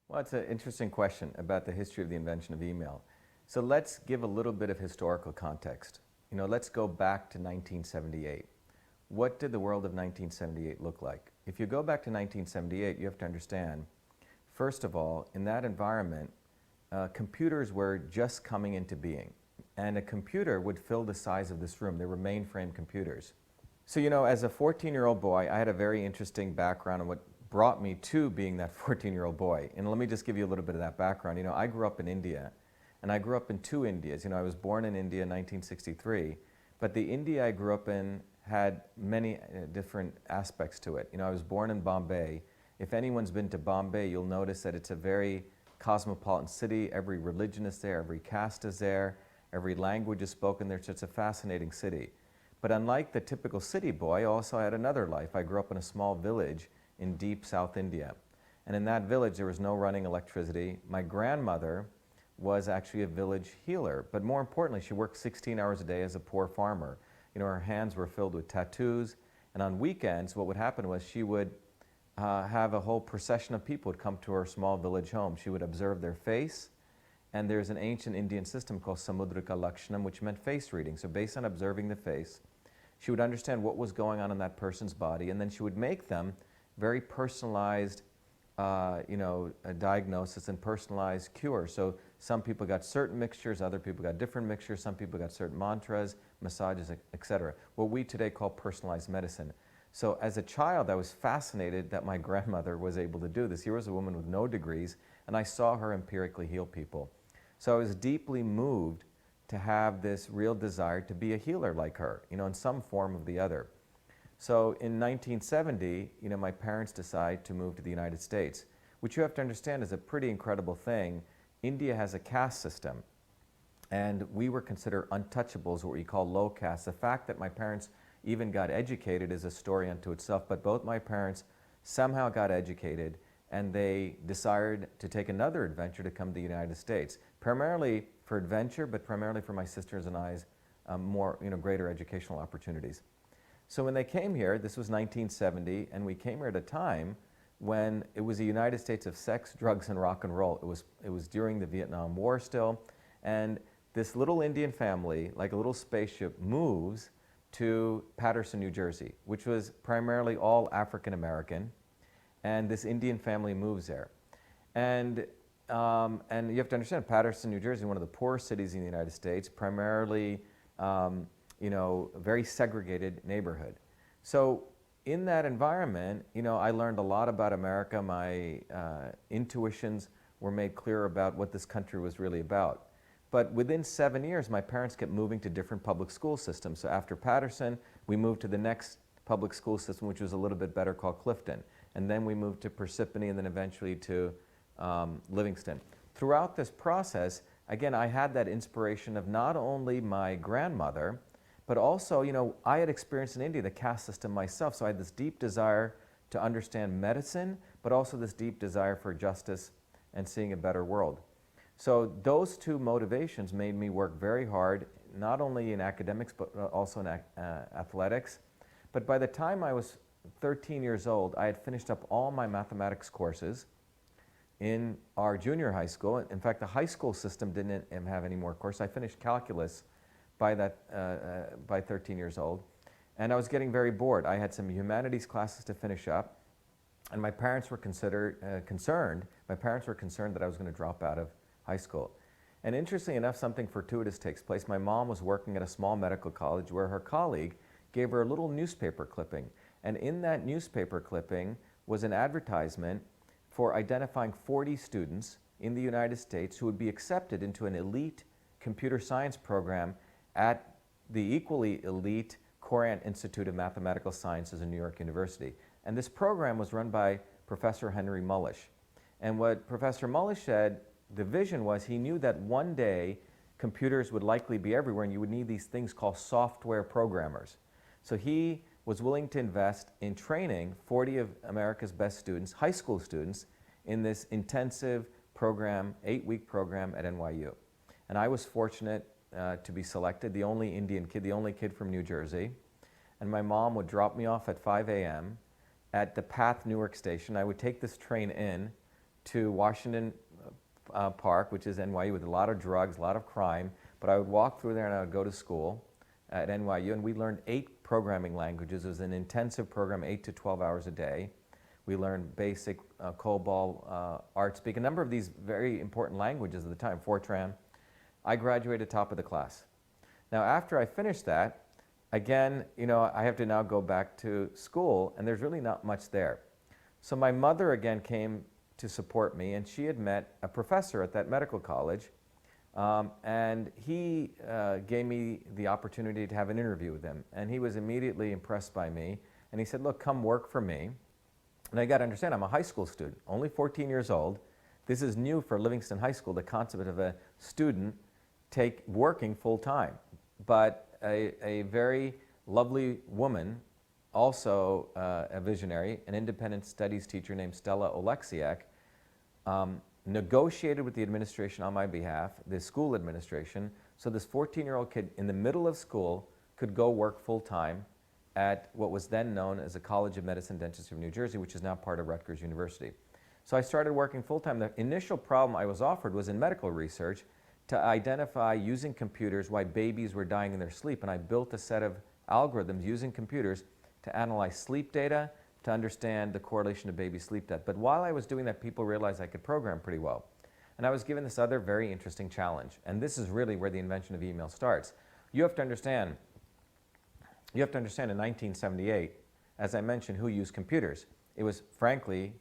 Well, it's an interesting question about the history of the invention of email. So let's give a little bit of historical context. Let's go back to 1978. What did the world of 1978 look like? If you go back to 1978, you have to understand, first of all, in that environment, computers were just coming into being. And a computer would fill the size of this room. They were mainframe computers. So, as a 14-year-old boy, I had a very interesting background on what brought me to being that 14-year-old boy. And let me just give you a little bit of that background. I grew up in India, and I grew up in two Indias. I was born in India in 1963, but the India I grew up in had many different aspects to it. I was born in Bombay. If anyone's been to Bombay, you'll notice that it's a very cosmopolitan city. Every religion is there, every caste is there, every language is spoken there, so it's a fascinating city. But unlike the typical city boy, I also had another life. I grew up in a small village in deep South India. And in that village, there was no running electricity. My grandmother was actually a village healer, but more importantly, she worked 16 hours a day as a poor farmer. Her hands were filled with tattoos, and on weekends, what would happen was she would have a whole procession of people would come to her small village home. She would observe their face, and there's an ancient Indian system called Samudrika Lakshanam, which meant face reading. So based on observing the face, she would understand what was going on in that person's body, and then she would make them very personalized a diagnosis and personalized cure. So some people got certain mixtures, other people got different mixtures, some people got certain mantras, massages, etc. What we today call personalized medicine. So as a child, I was fascinated that my grandmother was able to do this. Here was a woman with no degrees, and I saw her empirically heal people. So I was deeply moved to have this real desire to be a healer like her, in some form or the other. So in 1970, my parents decide to move to the United States, which you have to understand is a pretty incredible thing. India has a caste system, and we were considered untouchables, what we call low caste. The fact that my parents even got educated is a story unto itself, but both my parents somehow got educated, and they decided to take another adventure to come to the United States, primarily for adventure, but primarily for my sisters and I's greater educational opportunities. So when they came here, this was 1970, and we came here at a time when it was the United States of sex, drugs, and rock and roll. It was during the Vietnam War still, and this little Indian family, like a little spaceship, moves to Paterson, New Jersey, which was primarily all African American, and this Indian family moves there. And you have to understand, Paterson, New Jersey, one of the poorest cities in the United States, primarily a very segregated neighborhood. So in that environment, I learned a lot about America. My intuitions were made clear about what this country was really about. But within 7 years, my parents kept moving to different public school systems. So after Paterson, we moved to the next public school system, which was a little bit better, called Clifton. And then we moved to Parsippany, and then eventually to Livingston. Throughout this process, again, I had that inspiration of not only my grandmother, but also, I had experienced in India the caste system myself, so I had this deep desire to understand medicine, but also this deep desire for justice and seeing a better world. So those two motivations made me work very hard, not only in academics, but also in athletics. But by the time I was 13 years old, I had finished up all my mathematics courses in our junior high school. In fact, the high school system didn't have any more courses. I finished calculus by 13 years old, and I was getting very bored. I had some humanities classes to finish up, and my parents were concerned. My parents were concerned that I was going to drop out of high school. And interestingly enough, something fortuitous takes place. My mom was working at a small medical college where her colleague gave her a little newspaper clipping, and in that newspaper clipping was an advertisement for identifying 40 students in the United States who would be accepted into an elite computer science program at the equally elite Courant Institute of Mathematical Sciences in New York University. And this program was run by Professor Henry Mullish. And what Professor Mullish said, the vision was, he knew that one day computers would likely be everywhere and you would need these things called software programmers. So he was willing to invest in training 40 of America's best students, high school students, in this intensive program, 8-week program at NYU. And I was fortunate to be selected, the only Indian kid, the only kid from New Jersey. And my mom would drop me off at 5 a.m. at the Path Newark station. I would take this train in to Washington Park, which is NYU, with a lot of drugs, a lot of crime. But I would walk through there and I would go to school at NYU, and we learned 8 programming languages. It was an intensive program, 8 to 12 hours a day. We learned basic COBOL, ArtSpeak, a number of these very important languages at the time, Fortran. I graduated top of the class. Now, after I finished that, again, I have to now go back to school, and there's really not much there. So my mother again came to support me, and she had met a professor at that medical college, and he gave me the opportunity to have an interview with him. And he was immediately impressed by me, and he said, look, come work for me. And I got to understand, I'm a high school student, only 14 years old. This is new for Livingston High School, the concept of a student working full time. But a very lovely woman, also a visionary, an independent studies teacher named Stella Oleksiak, negotiated with the administration on my behalf, the school administration, so this 14-year-old kid in the middle of school could go work full time at what was then known as the College of Medicine and Dentistry of New Jersey, which is now part of Rutgers University. So I started working full time. The initial problem I was offered was in medical research to identify, using computers, why babies were dying in their sleep. And I built a set of algorithms using computers to analyze sleep data, to understand the correlation of baby sleep death. But while I was doing that, people realized I could program pretty well. And I was given this other very interesting challenge. And this is really where the invention of email starts. You have to understand in 1978, as I mentioned, who used computers. It was, frankly,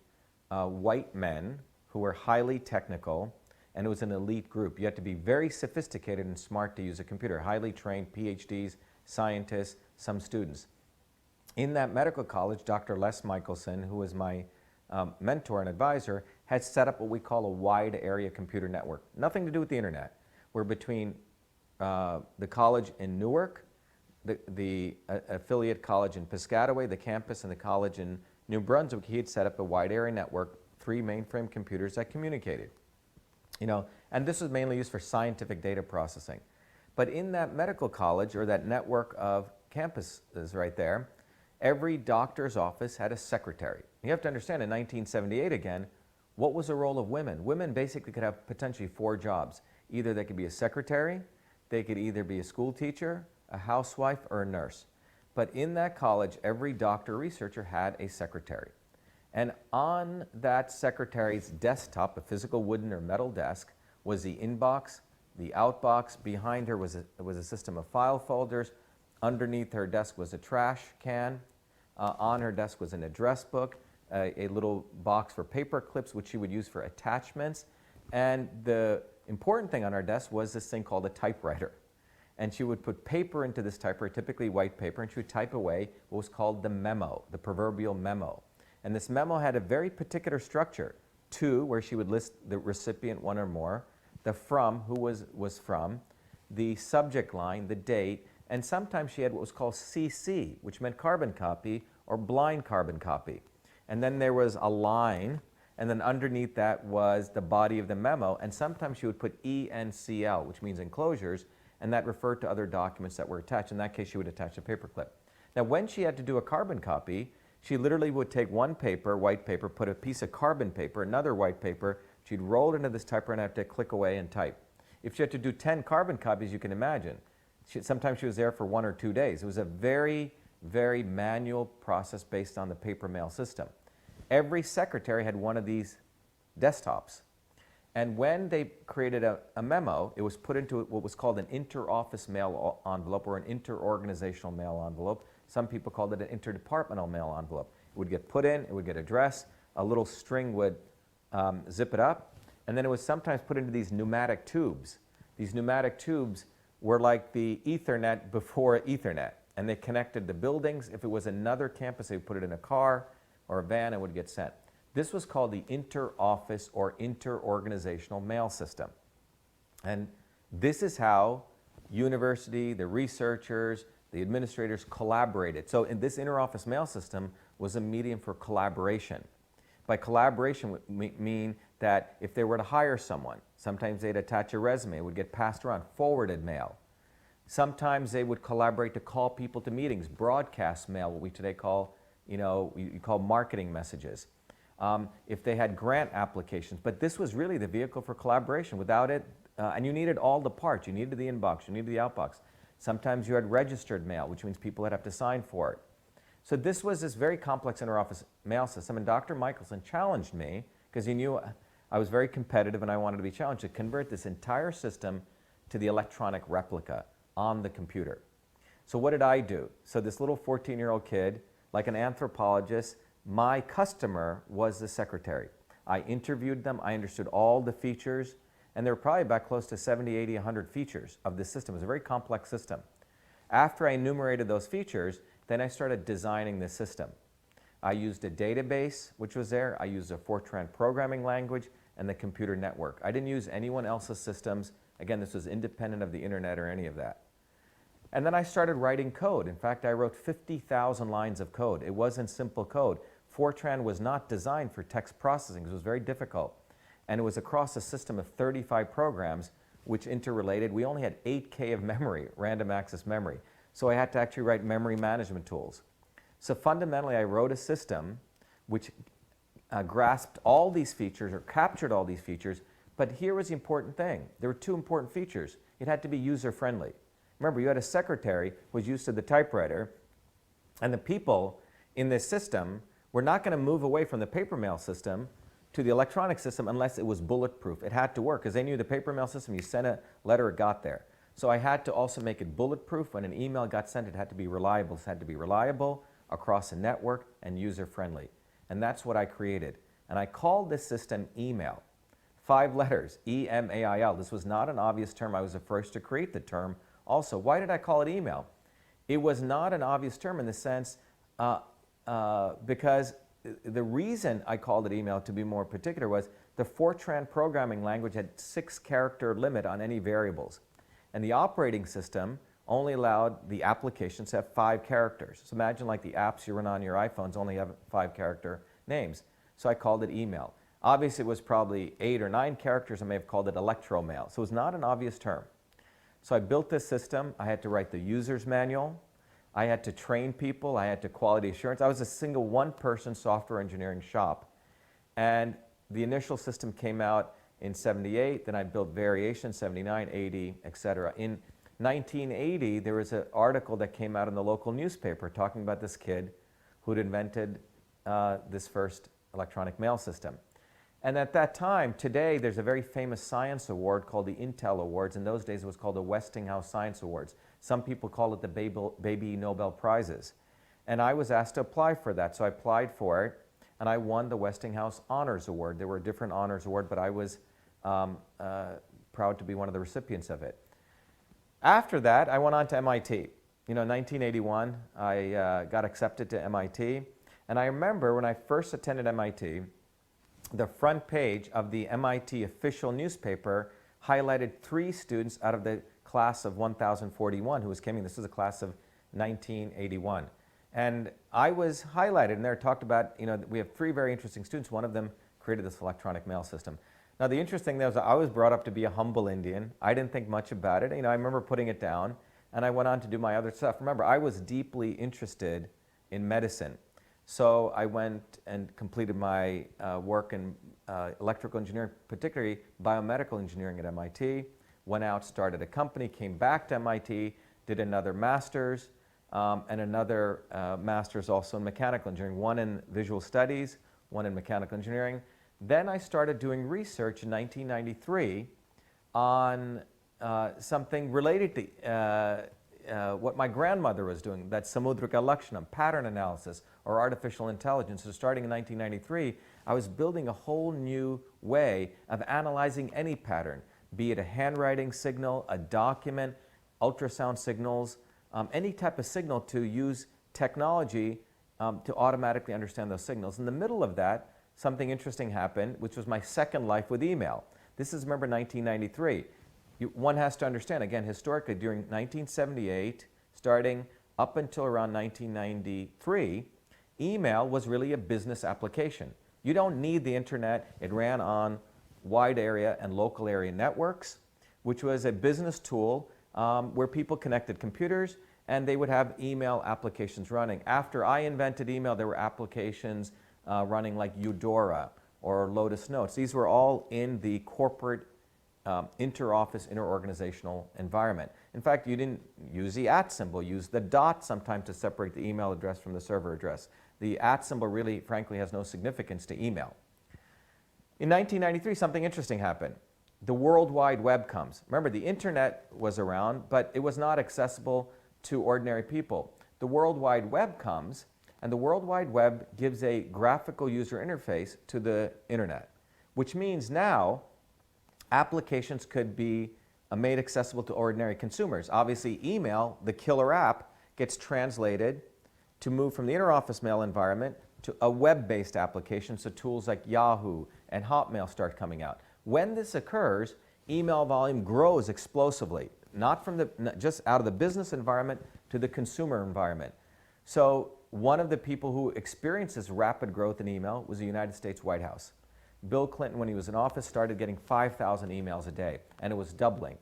white men who were highly technical, and it was an elite group. You had to be very sophisticated and smart to use a computer, highly trained PhDs, scientists, some students. In that medical college, Dr. Les Michelson, who was my mentor and advisor, had set up what we call a wide area computer network. Nothing to do with the internet. We're between the college in Newark, the affiliate college in Piscataway, the campus, and the college in New Brunswick. He had set up a wide area network, 3 mainframe computers that communicated. And this was mainly used for scientific data processing. But in that medical college, or that network of campuses right there, every doctor's office had a secretary. You have to understand, in 1978 again, what was the role of women? Women basically could have potentially 4 jobs. Either they could be a secretary, they could either be a school teacher, a housewife, or a nurse. But in that college, every doctor or researcher had a secretary. And on that secretary's desktop, a physical wooden or metal desk, was the inbox, the outbox. Behind her was a system of file folders. Underneath her desk was a trash can. On her desk was an address book, a little box for paper clips, which she would use for attachments. And the important thing on her desk was this thing called a typewriter. And she would put paper into this typewriter, typically white paper, and she would type away what was called the memo, the proverbial memo. And this memo had a very particular structure. 2, where she would list the recipient, 1 or more, the from, who was from, the subject line, the date, and sometimes she had what was called CC, which meant carbon copy or blind carbon copy. And then there was a line, and then underneath that was the body of the memo, and sometimes she would put ENCL, which means enclosures, and that referred to other documents that were attached. In that case, she would attach a paperclip. Now, when she had to do a carbon copy, she literally would take one paper, white paper, put a piece of carbon paper, another white paper, she'd roll it into this typewriter and have to click away and type. If she had to do 10 carbon copies, you can imagine. Sometimes she was there for 1 or 2 days. It was a very, very manual process based on the paper mail system. Every secretary had one of these desktops. And when they created a memo, it was put into what was called an inter-office mail envelope or an inter-organizational mail envelope. Some people called it an interdepartmental mail envelope. It would get put in, it would get addressed, a little string would zip it up, and then it was sometimes put into these pneumatic tubes. These pneumatic tubes were like the Ethernet before Ethernet, and they connected the buildings. If it was another campus, they would put it in a car or a van and would get sent. This was called the inter-office or inter-organizational mail system. And this is how university, the researchers, the administrators collaborated. So in this inter-office mail system was a medium for collaboration. By collaboration, we mean that if they were to hire someone, sometimes they'd attach a resume, it would get passed around, forwarded mail. Sometimes they would collaborate to call people to meetings, broadcast mail, what we today call, you call marketing messages. if they had grant applications. But this was really the vehicle for collaboration. Without it, and you needed all the parts. You needed the inbox, you needed the outbox. Sometimes you had registered mail, which means people would have to sign for it. So this was this very complex interoffice mail system, and Dr. Michelson challenged me, because he knew I was very competitive and I wanted to be challenged, to convert this entire system to the electronic replica on the computer. So what did I do? So this little 14-year-old kid, like an anthropologist, my customer was the secretary. I interviewed them, I understood all the features, and there were probably about close to 70, 80, 100 features of this system. It was a very complex system. After I enumerated those features, then I started designing the system. I used a database, which was there. I used a Fortran programming language and the computer network. I didn't use anyone else's systems. Again, this was independent of the internet or any of that. And then I started writing code. In fact, I wrote 50,000 lines of code. It wasn't simple code. Fortran was not designed for text processing. It was very difficult. And it was across a system of 35 programs which interrelated. We only had 8K of memory, random access memory. So I had to actually write memory management tools. So fundamentally, I wrote a system which grasped all these features or captured all these features. But here was the important thing. There were two important features. It had to be user-friendly. Remember, you had a secretary who was used to the typewriter, and the people in this system were not going to move away from the paper mail system to the electronic system unless it was bulletproof. It had to work, because they knew the paper mail system, you sent a letter, it got there. So I had to also make it bulletproof. When an email got sent, it had to be reliable. It had to be reliable across a network and user-friendly. And that's what I created. And I called this system email. 5 letters, E-M-A-I-L. This was not an obvious term. I was the first to create the term also. Why did I call it email? It was not an obvious term in the sense because the reason I called it email, to be more particular, was the Fortran programming language had 6-character limit on any variables. And the operating system only allowed the applications to have 5 characters. So imagine like the apps you run on your iPhones only have 5-character names. So I called it email. Obviously, it was probably 8 or 9 characters. I may have called it electromail. So it was not an obvious term. So I built this system. I had to write the user's manual. I had to train people. I had to quality assurance. I was a single one-person software engineering shop. And the initial system came out in 78. Then I built variations, 79, 80, etc. In 1980, there was an article that came out in the local newspaper talking about this kid who'd invented this first electronic mail system. And at that time, today, there's a very famous science award called the Intel Awards. In those days, it was called the Westinghouse Science Awards. Some people call it the Baby Nobel Prizes. And I was asked to apply for that, so I applied for it, and I won the Westinghouse Honors Award. There were different honors awards, but I was proud to be one of the recipients of it. After that, I went on to MIT. You know, in 1981, I got accepted to MIT. And I remember when I first attended MIT, the front page of the MIT official newspaper highlighted 3 students out of the class of 1,041 who was coming. This was a class of 1981. And I was highlighted, and there talked about, you know, we have 3 very interesting students. One of them created this electronic mail system. Now, the interesting thing was I was brought up to be a humble Indian. I didn't think much about it. You know, I remember putting it down, and I went on to do my other stuff. Remember, I was deeply interested in medicine. So I went and completed my work in electrical engineering, particularly biomedical engineering at MIT, went out, started a company, came back to MIT, did another master's, and another master's also in mechanical engineering, one in visual studies, one in mechanical engineering. Then I started doing research in 1993 on something related to what my grandmother was doing, that Samudrika Lakshanam, pattern analysis, or artificial intelligence. So starting in 1993, I was building a whole new way of analyzing any pattern, be it a handwriting signal, a document, ultrasound signals, any type of signal, to use technology to automatically understand those signals. In the middle of that, something interesting happened, which was my second life with email. This is, remember, 1993. One has to understand, again, historically, during 1978, starting up until around 1993, email was really a business application. You don't need the internet. It ran on wide area and local area networks, which was a business tool where people connected computers, and they would have email applications running. After I invented email, there were applications running like Eudora or Lotus Notes. These were all in the corporate inter-office, inter-organizational environment. In fact, you didn't use the @ symbol, use the dot sometimes to separate the email address from the server address. The @ symbol really, frankly, has no significance to email. In 1993, something interesting happened. The World Wide Web comes. Remember, the internet was around, but it was not accessible to ordinary people. The World Wide Web comes, and the World Wide Web gives a graphical user interface to the internet, which means now applications could be made accessible to ordinary consumers. Obviously, email, the killer app, gets translated to move from the inter-office mail environment to a web-based application, so tools like Yahoo and Hotmail start coming out. When this occurs, email volume grows explosively, not just out of the business environment to the consumer environment. So one of the people who experienced this rapid growth in email was the United States White House. Bill Clinton, when he was in office, started getting 5,000 emails a day, and it was doubling.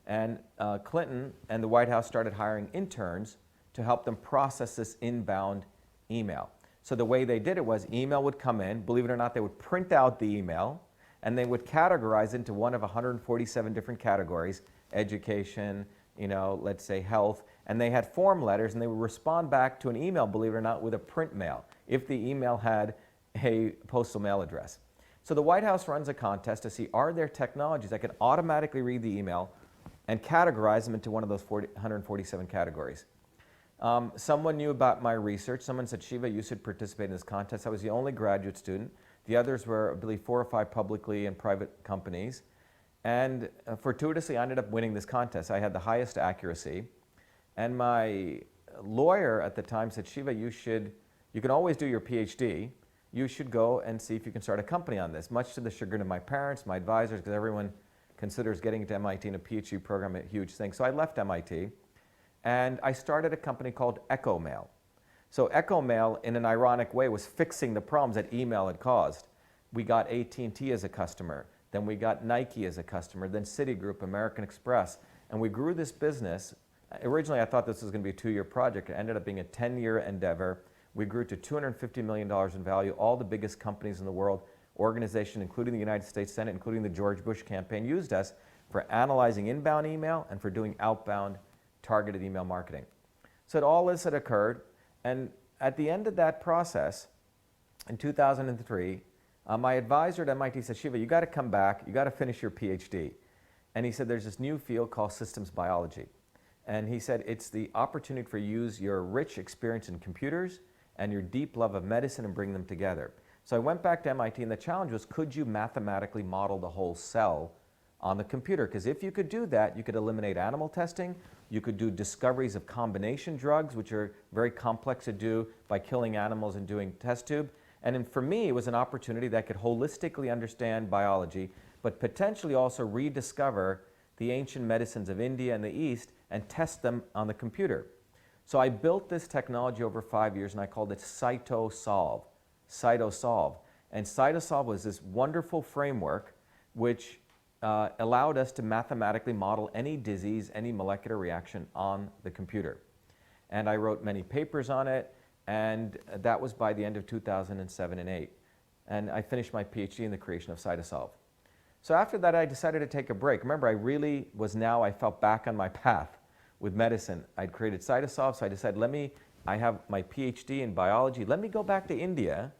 And Clinton and the White House started hiring interns to help them process this inbound email. So the way they did it was email would come in, believe it or not, they would print out the email, and they would categorize into one of 147 different categories, education, let's say health, and they had form letters, and they would respond back to an email, believe it or not, with a print mail, if the email had a postal mail address. So the White House runs a contest to see, are there technologies that can automatically read the email and categorize them into one of those 147 categories. Someone knew about my research. Someone said, Shiva, you should participate in this contest. I was the only graduate student. The others were, I believe, 4 or 5 publicly and private companies. And fortuitously, I ended up winning this contest. I had the highest accuracy. And my lawyer at the time said, Shiva, you can always do your PhD. You should go and see if you can start a company on this, much to the chagrin of my parents, my advisors, because everyone considers getting into MIT in a PhD program a huge thing. So I left MIT, and I started a company called Echo Mail. So Echo Mail, in an ironic way, was fixing the problems that email had caused. We got AT&T as a customer, then we got Nike as a customer, then Citigroup, American Express, and we grew this business. Originally, I thought this was going to be a 2-year project. It ended up being a 10-year endeavor. We grew to $250 million in value. All the biggest companies in the world, organizations, including the United States Senate, including the George Bush campaign, used us for analyzing inbound email and for doing outbound targeted email marketing. So all this had occurred, and at the end of that process, in 2003, my advisor at MIT said, Shiva, you got to come back, you got to finish your PhD. And he said, there's this new field called systems biology. And he said, it's the opportunity for you to use your rich experience in computers and your deep love of medicine and bring them together. So I went back to MIT, and the challenge was, could you mathematically model the whole cell on the computer? Because if you could do that, you could eliminate animal testing, you could do discoveries of combination drugs, which are very complex to do by killing animals and doing test tube. And for me, it was an opportunity that could holistically understand biology, but potentially also rediscover the ancient medicines of India and the East and test them on the computer. So I built this technology over 5 years, and I called it CytoSolve. CytoSolve. And CytoSolve was this wonderful framework which allowed us to mathematically model any disease, any molecular reaction on the computer. And I wrote many papers on it, and that was by the end of 2007 and 8. And I finished my PhD in the creation of CytoSolve. So after that, I decided to take a break. Remember, I felt back on my path with medicine. I'd created CytoSolve, so I decided, I have my PhD in biology, let me go back to India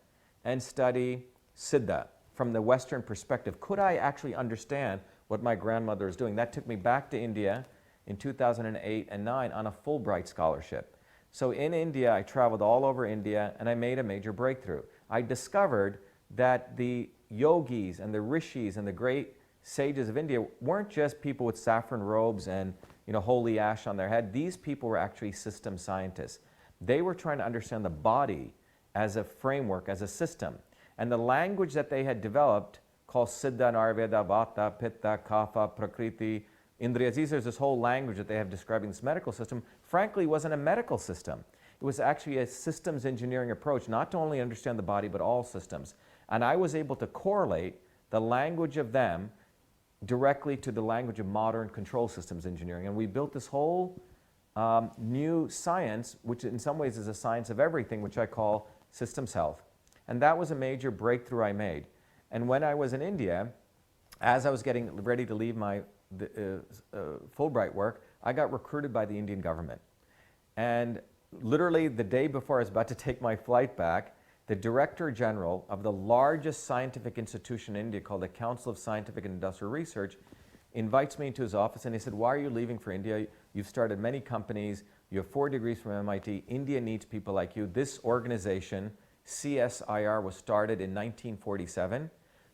and study Siddha from the Western perspective. Could I actually understand what my grandmother was doing? That took me back to India in 2008 and 9 on a Fulbright scholarship. So in India, I traveled all over India, and I made a major breakthrough. I discovered that the yogis and the rishis and the great sages of India weren't just people with saffron robes and holy ash on their head. These people were actually system scientists. They were trying to understand the body as a framework, as a system. And the language that they had developed, called Siddha, Ayurveda, Vata, Pitta, Kapha, Prakriti, Indriyas, there's this whole language that they have describing this medical system, frankly wasn't a medical system. It was actually a systems engineering approach, not to only understand the body, but all systems. And I was able to correlate the language of them directly to the language of modern control systems engineering. And we built this whole new science, which in some ways is a science of everything, which I call systems health. And that was a major breakthrough I made. And when I was in India, as I was getting ready to leave my Fulbright work, I got recruited by the Indian government. And literally the day before I was about to take my flight back, the Director General of the largest scientific institution in India called the Council of Scientific and Industrial Research invites me into his office and he said, "Why are you leaving for India? You've started many companies. You have 4 degrees from MIT. India needs people like you." This organization, CSIR, was started in 1947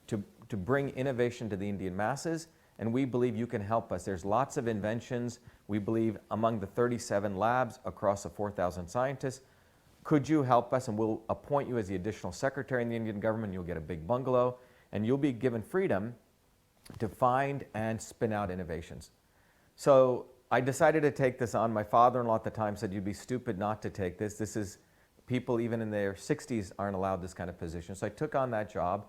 to bring innovation to the Indian masses, and we believe you can help us. There's lots of inventions. We believe among the 37 labs across the 4,000 scientists. Could you help us? And we'll appoint you as the additional secretary in the Indian government. You'll get a big bungalow, and you'll be given freedom to find and spin out innovations. So I decided to take this on. My father-in-law at the time said, "You'd be stupid not to take this. This is, people even in their 60s aren't allowed this kind of position." So I took on that job.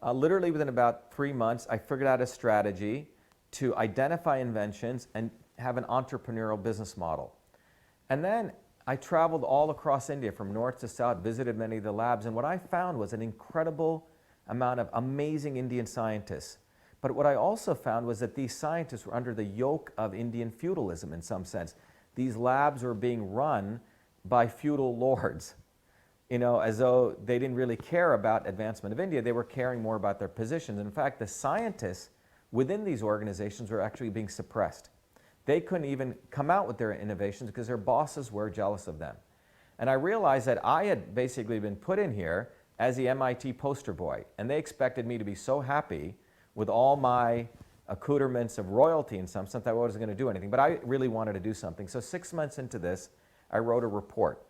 Literally within about 3 months, I figured out a strategy to identify inventions and have an entrepreneurial business model. And then I traveled all across India from north to south, visited many of the labs, and what I found was an incredible amount of amazing Indian scientists. But what I also found was that these scientists were under the yoke of Indian feudalism in some sense. These labs were being run by feudal lords, as though they didn't really care about advancement of India. They were caring more about their positions. In fact, the scientists within these organizations were actually being suppressed. They couldn't even come out with their innovations because their bosses were jealous of them. And I realized that I had basically been put in here as the MIT poster boy, and they expected me to be so happy with all my accoutrements of royalty in some sense that I wasn't going to do anything. But I really wanted to do something. So 6 months into this, I wrote a report.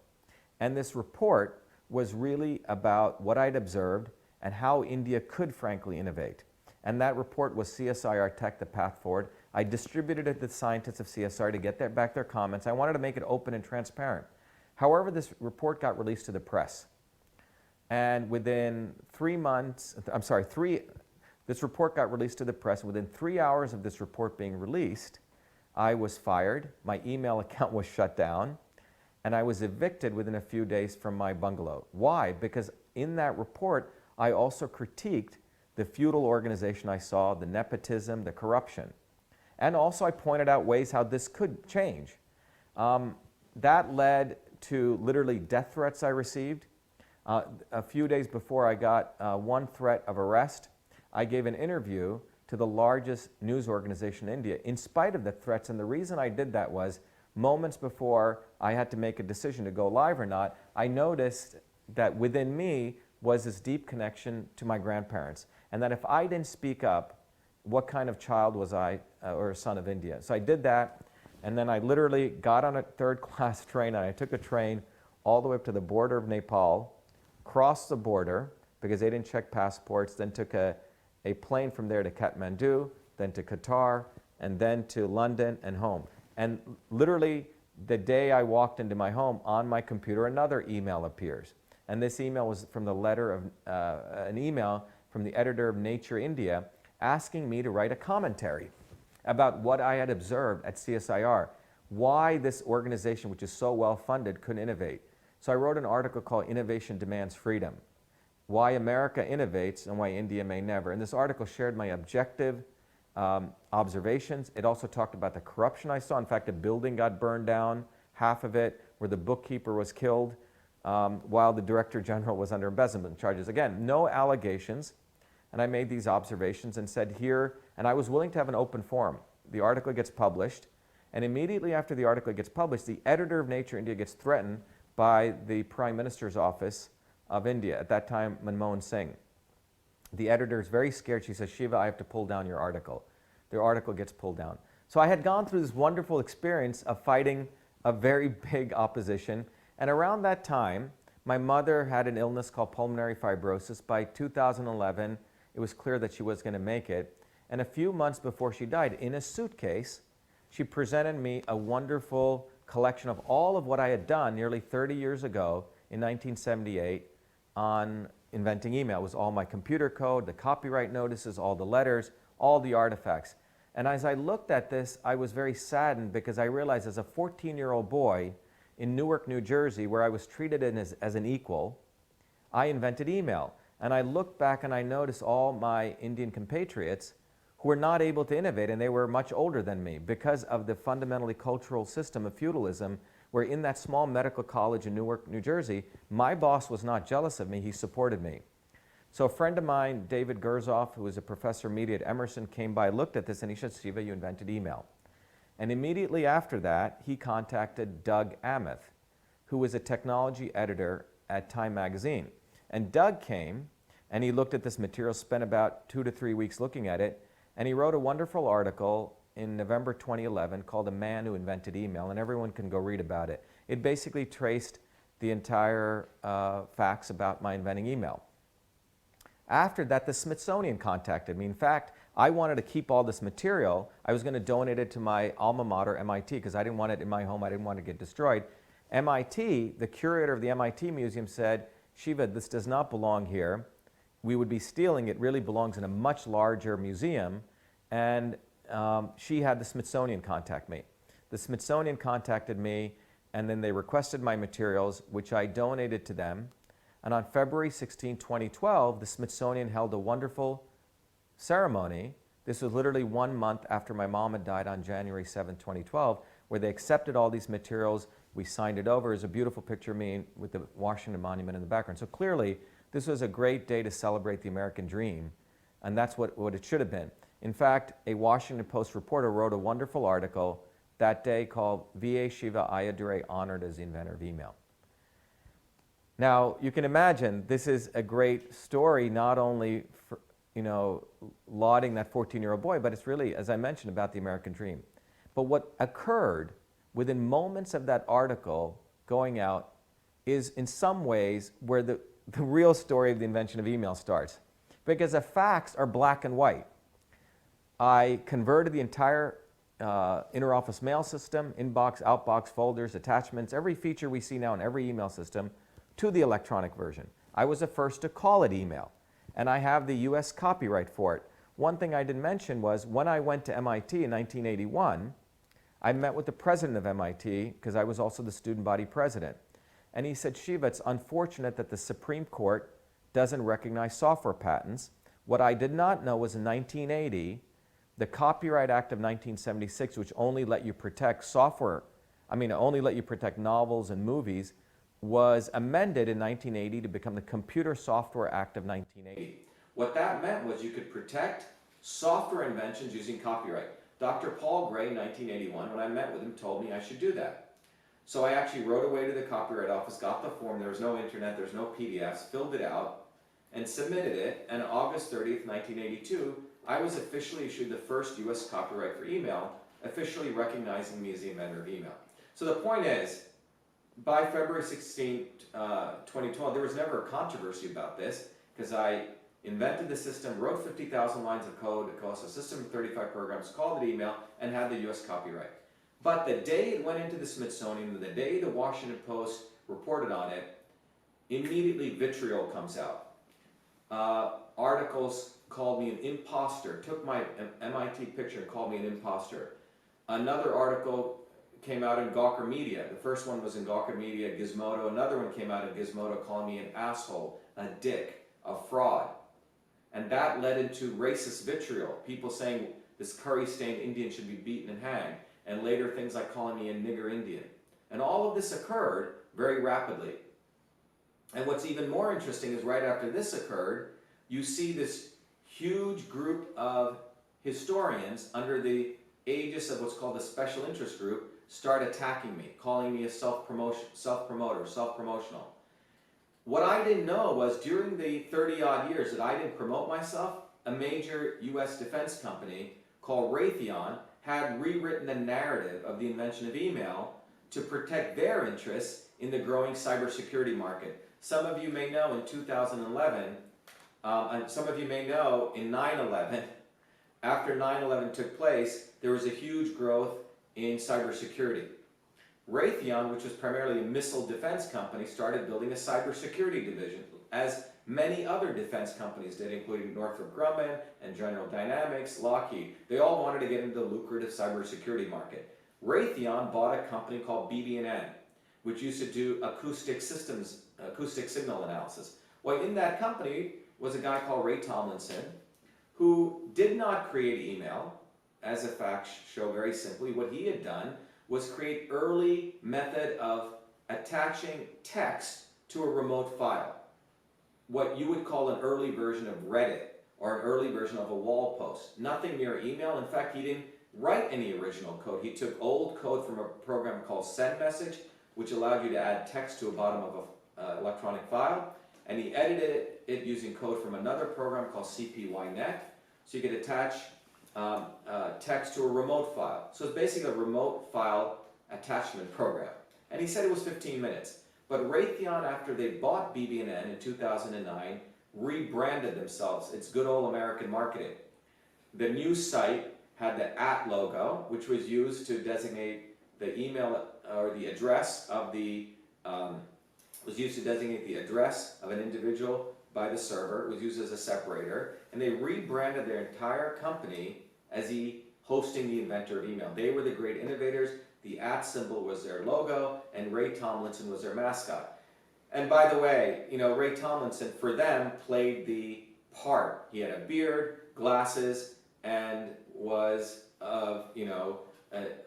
And this report was really about what I'd observed and how India could frankly innovate. And that report was CSIR Tech, the Path Forward. I distributed it to the scientists of CSIR to get back their comments. I wanted to make it open and transparent. However, this report got released to the press. And within 3 months, this report got released to the press. Within 3 hours of this report being released, I was fired, my email account was shut down, and I was evicted within a few days from my bungalow. Why? Because in that report, I also critiqued the feudal organization I saw, the nepotism, the corruption. And also I pointed out ways how this could change. That led to literally death threats I received. A few days before I got one threat of arrest, I gave an interview to the largest news organization in India in spite of the threats. And the reason I did that was moments before I had to make a decision to go live or not, I noticed that within me was this deep connection to my grandparents. And that if I didn't speak up, what kind of child was I, or a son of India? So I did that, and then I literally got on a third-class train, and I took a train all the way up to the border of Nepal, crossed the border, because they didn't check passports, then took a plane from there to Kathmandu, then to Qatar, and then to London and home. And literally, the day I walked into my home, on my computer, another email appears. And this email was from the letter of, an email from the editor of Nature India, asking me to write a commentary about what I had observed at CSIR, why this organization, which is so well funded, couldn't innovate. So I wrote an article called "Innovation Demands Freedom," why America innovates and why India may never. And this article shared my objective observations. It also talked about the corruption I saw. In fact, a building got burned down, half of it, where the bookkeeper was killed, while the Director General was under embezzlement charges. Again, no allegations. And I made these observations and said here, and I was willing to have an open forum. The article gets published, and immediately after the article gets published, the editor of Nature India gets threatened by the Prime Minister's office of India, at that time Manmohan Singh. The editor is very scared. She says, "Shiva, I have to pull down your article." The article gets pulled down. So I had gone through this wonderful experience of fighting a very big opposition, and around that time, my mother had an illness called pulmonary fibrosis. By 2011, it was clear that she was going to make it. And a few months before she died, in a suitcase, she presented me a wonderful collection of all of what I had done nearly 30 years ago in 1978 on inventing email. It was all my computer code, the copyright notices, all the letters, all the artifacts. And as I looked at this, I was very saddened because I realized as a 14-year-old boy in Newark, New Jersey, where I was treated as an equal, I invented email. And I look back and I notice all my Indian compatriots who were not able to innovate, and they were much older than me because of the fundamentally cultural system of feudalism, where in that small medical college in Newark, New Jersey, my boss was not jealous of me, he supported me. So a friend of mine, David Gerzoff, who was a professor of media at Emerson, came by, looked at this, and he said, Shiva, you invented email. And immediately after that, he contacted Doug Amiff, who was a technology editor at Time magazine. And Doug came, and he looked at this material, spent about 2 to 3 weeks looking at it, and he wrote a wonderful article in November 2011 called A Man Who Invented Email, and everyone can go read about it. It basically traced the entire facts about my inventing email. After that, the Smithsonian contacted me. In fact, I wanted to keep all this material. I was going to donate it to my alma mater, MIT, because I didn't want it in my home. I didn't want it to get destroyed. MIT, the curator of the MIT museum said, Shiva, this does not belong here. We would be stealing it. It really belongs in a much larger museum. And she had the Smithsonian contact me. The Smithsonian contacted me, and then they requested my materials, which I donated to them. And on February 16, 2012, the Smithsonian held a wonderful ceremony. This was literally 1 month after my mom had died on January 7, 2012, where they accepted all these materials. We signed it over. There's a beautiful picture of me with the Washington Monument in the background. So clearly, this was a great day to celebrate the American dream, and that's what it should have been. In fact, a Washington Post reporter wrote a wonderful article that day called V.A. Shiva Ayyadurai Honored as the Inventor of Email. Now, you can imagine this is a great story, not only for, lauding that 14-year-old boy, but it's really, as I mentioned, about the American dream. But what occurred within moments of that article going out is in some ways where the real story of the invention of email starts. Because the facts are black and white. I converted the entire inter-office mail system, inbox, outbox, folders, attachments, every feature we see now in every email system, to the electronic version. I was the first to call it email, and I have the US copyright for it. One thing I didn't mention was when I went to MIT in 1981, I met with the president of MIT, because I was also the student body president. And he said, Shiva, it's unfortunate that the Supreme Court doesn't recognize software patents. What I did not know was in 1980, the Copyright Act of 1976, which only let you protect only let you protect novels and movies, was amended in 1980 to become the Computer Software Act of 1980. What that meant was you could protect software inventions using copyright. Dr. Paul Gray in 1981, when I met with him, told me I should do that. So I actually wrote away to the Copyright Office, got the form, there was no internet, there was no PDFs, filled it out, and submitted it, and on August 30th, 1982, I was officially issued the first US copyright for email, officially recognizing me as the inventor of email. So the point is, by February 16, 2012, there was never a controversy about this, because I invented the system, wrote 50,000 lines of code across a system of 35 programs, called it email, and had the US copyright. But the day it went into the Smithsonian, the day the Washington Post reported on it, immediately vitriol comes out. Articles called me an imposter, took my MIT picture and called me an imposter. Another article came out in Gawker Media. The first one was in Gawker Media, Gizmodo. Another one came out in Gizmodo calling me an asshole, a dick, a fraud. And that led into racist vitriol. People saying this curry-stained Indian should be beaten and hanged. And later things like calling me a nigger Indian. And all of this occurred very rapidly. And what's even more interesting is right after this occurred, you see this huge group of historians under the aegis of what's called the special interest group start attacking me, calling me a self-promoter, self-promotional. What I didn't know was during the 30-odd years that I didn't promote myself, a major US defense company called Raytheon had rewritten the narrative of the invention of email to protect their interests in the growing cybersecurity market. Some of you may know in 2011, and some of you may know in 9/11, after 9/11 took place, there was a huge growth in cybersecurity. Raytheon, which was primarily a missile defense company, started building a cybersecurity division, as many other defense companies did, including Northrop Grumman and General Dynamics, Lockheed. They all wanted to get into the lucrative cybersecurity market. Raytheon bought a company called BB&N, which used to do acoustic signal analysis. Well, in that company was a guy called Ray Tomlinson, who did not create email. As the facts show very simply, what he had done was create early method of attaching text to a remote file. What you would call an early version of Reddit or an early version of a wall post. Nothing near email. In fact, he didn't write any original code. He took old code from a program called SendMessage, which allowed you to add text to the bottom of an electronic file, and he edited it using code from another program called CPyNet, so you could attach text to a remote file. So it's basically a remote file attachment program. And he said it was 15 minutes. But Raytheon, after they bought BB&N in 2009, rebranded themselves. It's good old American marketing. The new site had the @ logo, which was used to designate the email or the address of the address of an individual by the server. It was used as a separator, and they rebranded their entire company as hosting the inventor of email. They were the great innovators. The @ symbol was their logo, and Ray Tomlinson was their mascot. And by the way, Ray Tomlinson, for them, played the part. He had a beard, glasses, and was of,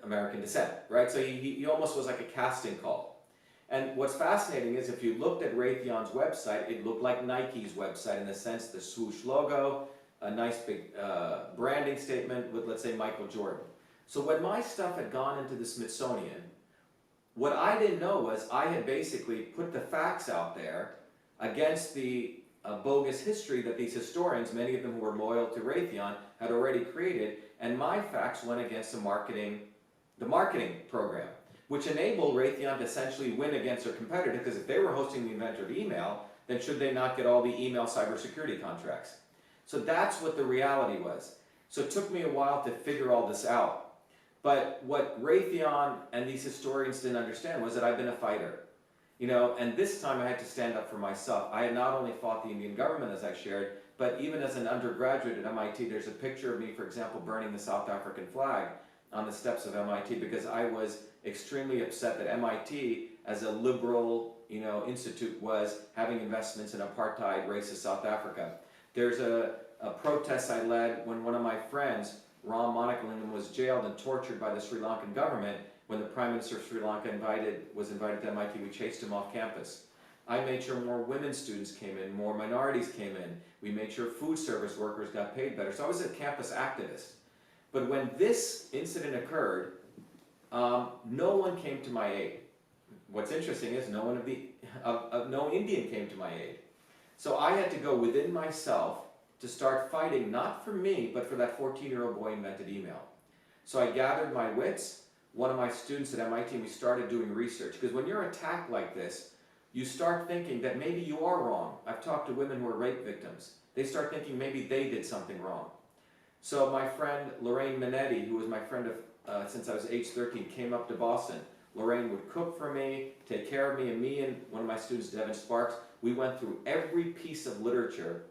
American descent, right? So he almost was like a casting call. And what's fascinating is if you looked at Raytheon's website, it looked like Nike's website in the sense the swoosh logo, a nice big branding statement with, let's say, Michael Jordan. So when my stuff had gone into the Smithsonian, what I didn't know was I had basically put the facts out there against the bogus history that these historians, many of them who were loyal to Raytheon, had already created, and my facts went against the marketing program, which enabled Raytheon to essentially win against their competitor, because if they were hosting the inventor of email, then should they not get all the email cybersecurity contracts? So that's what the reality was. So it took me a while to figure all this out. But what Raytheon and these historians didn't understand was that I've been a fighter. And this time I had to stand up for myself. I had not only fought the Indian government, as I shared, but even as an undergraduate at MIT, there's a picture of me, for example, burning the South African flag on the steps of MIT because I was extremely upset that MIT, as a liberal institute, was having investments in apartheid, racist South Africa. There's a protest I led when one of my friends, Ram Monakalingam, was jailed and tortured by the Sri Lankan government. When the Prime Minister of Sri Lanka was invited to MIT, we chased him off campus. I made sure more women students came in, more minorities came in. We made sure food service workers got paid better. So I was a campus activist. But when this incident occurred, no one came to my aid. What's interesting is no Indian came to my aid. So I had to go within myself to start fighting, not for me, but for that 14-year-old boy who invented email. So I gathered my wits. One of my students at MIT, we started doing research. Because when you're attacked like this, you start thinking that maybe you are wrong. I've talked to women who are rape victims. They start thinking maybe they did something wrong. So my friend Lorraine Minetti, who was my friend since I was age 13, came up to Boston. Lorraine would cook for me, take care of me, and one of my students, Devin Sparks, we went through every piece of literature,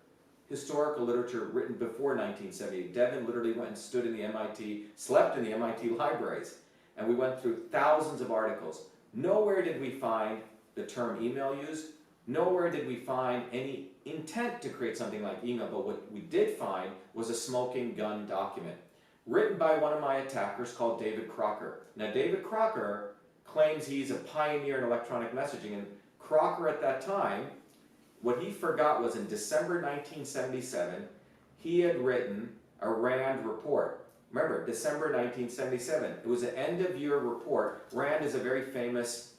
historical literature written before 1978. Devin literally went and stood in the MIT, slept in the MIT libraries, and we went through thousands of articles. Nowhere did we find the term email used. Nowhere did we find any intent to create something like email, but what we did find was a smoking gun document written by one of my attackers called David Crocker. Now, David Crocker claims he's a pioneer in electronic messaging, and Crocker at that time, what he forgot was in December 1977, he had written a RAND report. Remember, December 1977. It was an end-of-year report. RAND is a very famous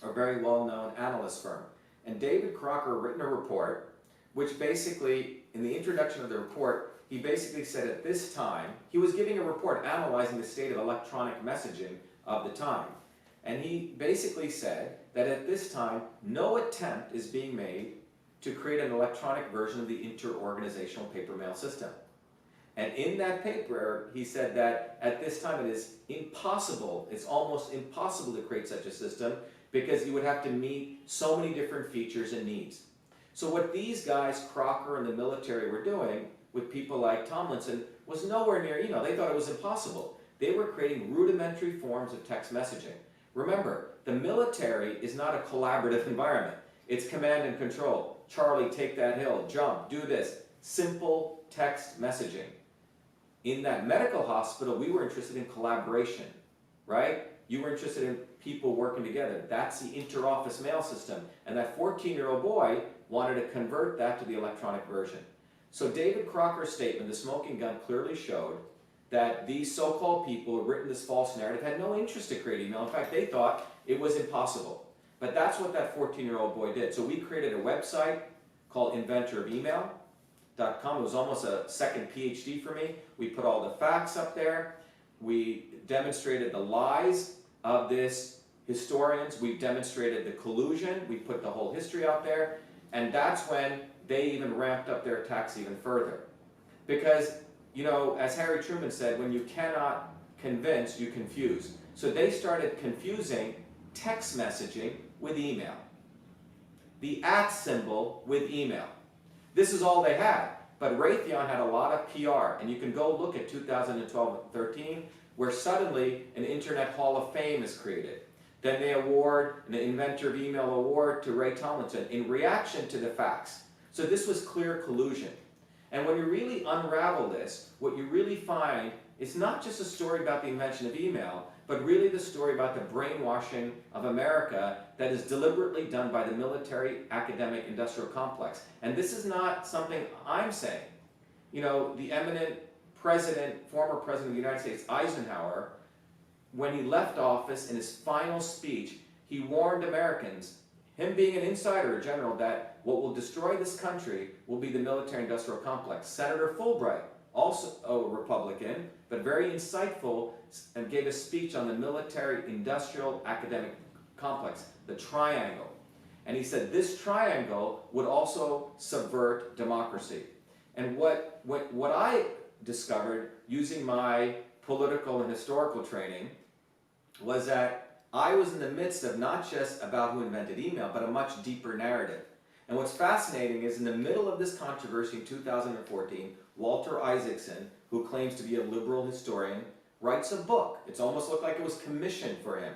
or very well-known analyst firm. And David Crocker written a report, which basically, in the introduction of the report, he basically said at this time, he was giving a report analyzing the state of electronic messaging of the time. And he basically said that at this time, no attempt is being made to create an electronic version of the inter-organizational paper mail system. And in that paper, he said that at this time it is impossible, it's almost impossible to create such a system because you would have to meet so many different features and needs. So what these guys, Crocker and the military, were doing with people like Tomlinson was nowhere near email. They thought it was impossible. They were creating rudimentary forms of text messaging. Remember, the military is not a collaborative environment. It's command and control. Charlie, take that hill, jump, do this. Simple text messaging. In that medical hospital, we were interested in collaboration, right? You were interested in people working together. That's the inter-office mail system. And that 14-year-old boy wanted to convert that to the electronic version. So David Crocker's statement, the smoking gun, clearly showed that these so-called people who had written this false narrative had no interest to create email. In fact, they thought it was impossible. But that's what that 14-year-old boy did. So we created a website called inventorofemail.com. It was almost a second PhD for me. We put all the facts up there. We demonstrated the lies of this historians. We demonstrated the collusion. We put the whole history out there. And that's when they even ramped up their attacks even further. Because, you know, as Harry Truman said, when you cannot convince, you confuse. So they started confusing text messaging with email. The @ symbol with email. This is all they had. But Raytheon had a lot of PR, and you can go look at 2012 and 13, where suddenly an Internet Hall of Fame is created. Then they award an Inventor of Email Award to Ray Tomlinson in reaction to the facts. So this was clear collusion. And when you really unravel this, what you really find is not just a story about the invention of email, but really the story about the brainwashing of America that is deliberately done by the military, academic, industrial complex. And this is not something I'm saying. You know, the eminent president, former president of the United States, Eisenhower, when he left office in his final speech, he warned Americans, him being an insider, a general, that what will destroy this country will be the military-industrial complex. Senator Fulbright, also a Republican, but very insightful, and gave a speech on the military-industrial academic complex, the triangle. And he said this triangle would also subvert democracy. And what I discovered using my political and historical training was that I was in the midst of not just about who invented email, but a much deeper narrative. And what's fascinating is in the middle of this controversy in 2014, Walter Isaacson, who claims to be a liberal historian, writes a book. It's almost looked like it was commissioned for him.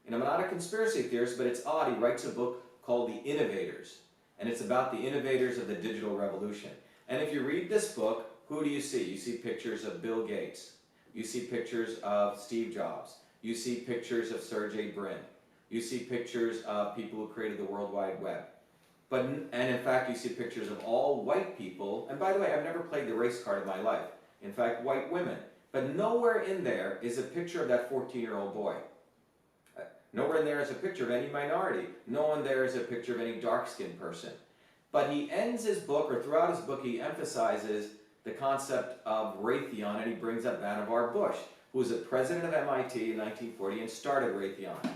And I'm not a conspiracy theorist, but it's odd. He writes a book called The Innovators. And it's about the innovators of the digital revolution. And if you read this book, who do you see? You see pictures of Bill Gates. You see pictures of Steve Jobs. You see pictures of Sergey Brin. You see pictures of people who created the World Wide Web. And in fact, you see pictures of all white people. And by the way, I've never played the race card in my life. In fact, white women. But nowhere in there is a picture of that 14-year-old boy. Nowhere in there is a picture of any minority. No one there is a picture of any dark-skinned person. But he ends his book, or throughout his book, he emphasizes the concept of Raytheon, and he brings up Vannevar Bush, who was the president of MIT in 1940 and started Raytheon.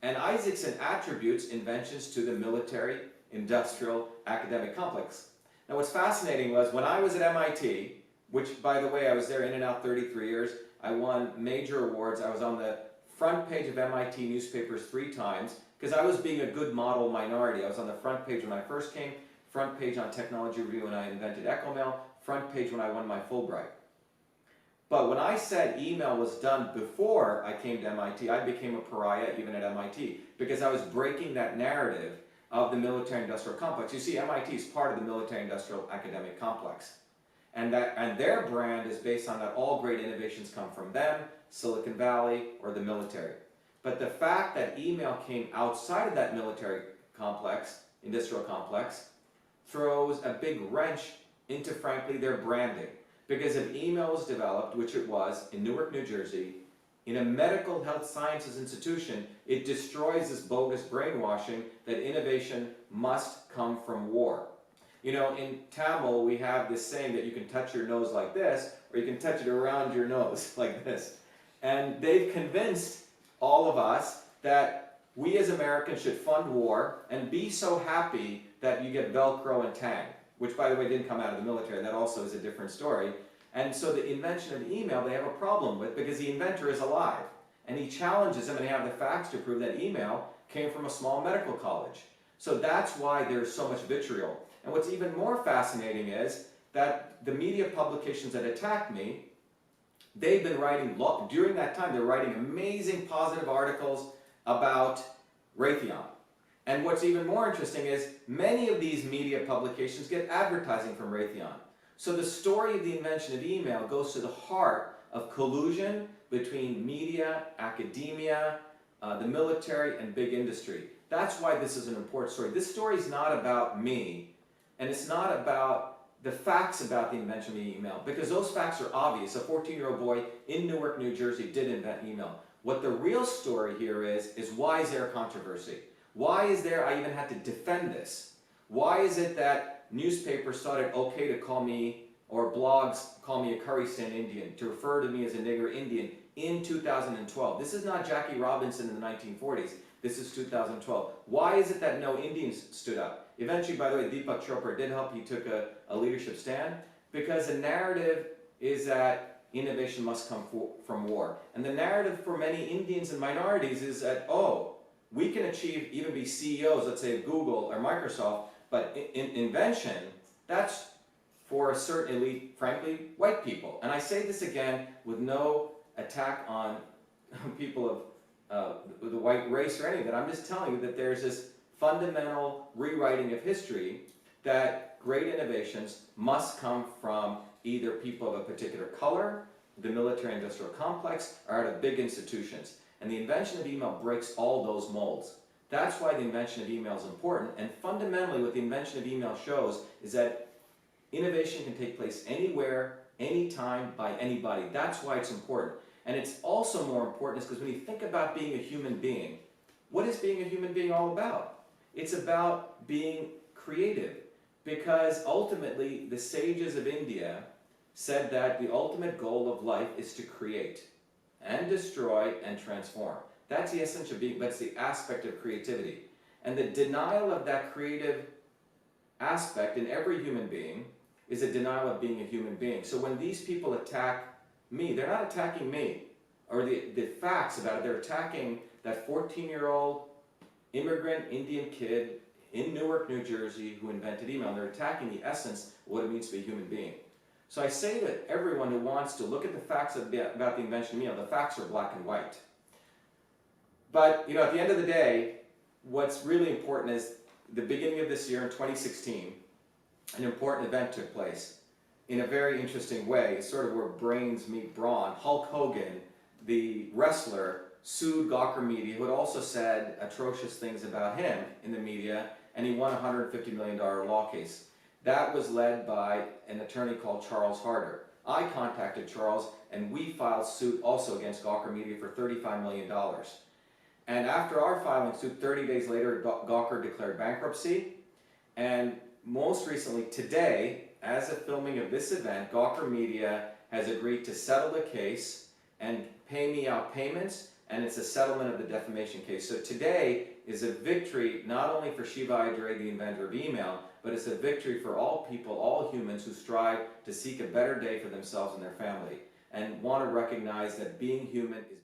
And Isaacson attributes inventions to the military, industrial, academic complex. Now what's fascinating was when I was at MIT, which by the way I was there in and out 33 years, I won major awards. I was on the front page of MIT newspapers 3 times because I was being a good model minority. I was on the front page when I first came, front page on Technology Review when I invented EchoMail, front page when I won my Fulbright. But when I said email was done before I came to MIT, I became a pariah even at MIT because I was breaking that narrative of the military-industrial complex. You see, MIT is part of the military-industrial academic complex. And their brand is based on that all great innovations come from them, Silicon Valley, or the military. But the fact that email came outside of that military complex, industrial complex, throws a big wrench into, frankly, their branding. Because if email was developed, which it was, in Newark, New Jersey, in a medical health sciences institution, it destroys this bogus brainwashing that innovation must come from war. You know, in Tamil, we have this saying that you can touch your nose like this, or you can touch it around your nose like this. And they've convinced all of us that we as Americans should fund war and be so happy that you get Velcro and Tang, which by the way didn't come out of the military. That also is a different story. And so the invention of email they have a problem with because the inventor is alive. And he challenges them and they have the facts to prove that email came from a small medical college. So that's why there's so much vitriol. And what's even more fascinating is that the media publications that attacked me, they've been writing, during that time, they're writing amazing positive articles about Raytheon. And what's even more interesting is many of these media publications get advertising from Raytheon. So the story of the invention of email goes to the heart of collusion between media, academia, the military, and big industry. That's why this is an important story. This story is not about me, and it's not about the facts about the invention of email, because those facts are obvious. A 14-year-old boy in Newark, New Jersey did invent email. What the real story here is why is there a controversy? Why is there, I even had to defend this. Why is it that newspapers thought it okay to call me, or blogs call me a curry stand Indian, to refer to me as a nigger Indian in 2012? This is not Jackie Robinson in the 1940s. This is 2012. Why is it that no Indians stood up? Eventually, by the way, Deepak Chopra did help. He took a leadership stand, because the narrative is that innovation must come from war. And the narrative for many Indians and minorities is that, oh, we can achieve, even be CEOs, let's say of Google or Microsoft, but invention, that's for a certain elite, frankly, white people. And I say this again with no attack on people of the white race or any of that. I'm just telling you that there's this fundamental rewriting of history that great innovations must come from either people of a particular color, the military-industrial complex, or out of big institutions. And the invention of email breaks all those molds. That's why the invention of email is important. And fundamentally, what the invention of email shows is that innovation can take place anywhere, anytime, by anybody. That's why it's important. And it's also more important because when you think about being a human being, what is being a human being all about? It's about being creative, because ultimately the sages of India said that the ultimate goal of life is to create and destroy and transform. That's the essence of being, that's the aspect of creativity. And the denial of that creative aspect in every human being is a denial of being a human being. So when these people attack me, they're not attacking me or the facts about it, they're attacking that 14-year-old immigrant Indian kid in Newark, New Jersey who invented email. And they're attacking the essence of what it means to be a human being. So I say to everyone who wants to look at the facts about the invention of email, the facts are black and white. But at the end of the day, what's really important is the beginning of this year in 2016, an important event took place in a very interesting way, sort of where brains meet brawn. Hulk Hogan, the wrestler, sued Gawker Media, who had also said atrocious things about him in the media, and he won a $150 million law case. That was led by an attorney called Charles Harder. I contacted Charles, and we filed suit also against Gawker Media for $35 million. And after our filing suit, 30 days later, Gawker declared bankruptcy. And most recently, today, as of filming of this event, Gawker Media has agreed to settle the case and pay me out payments, and it's a settlement of the defamation case. So today is a victory not only for Shiva Ayyadurai, the inventor of email, but it's a victory for all people, all humans who strive to seek a better day for themselves and their family, and want to recognize that being human is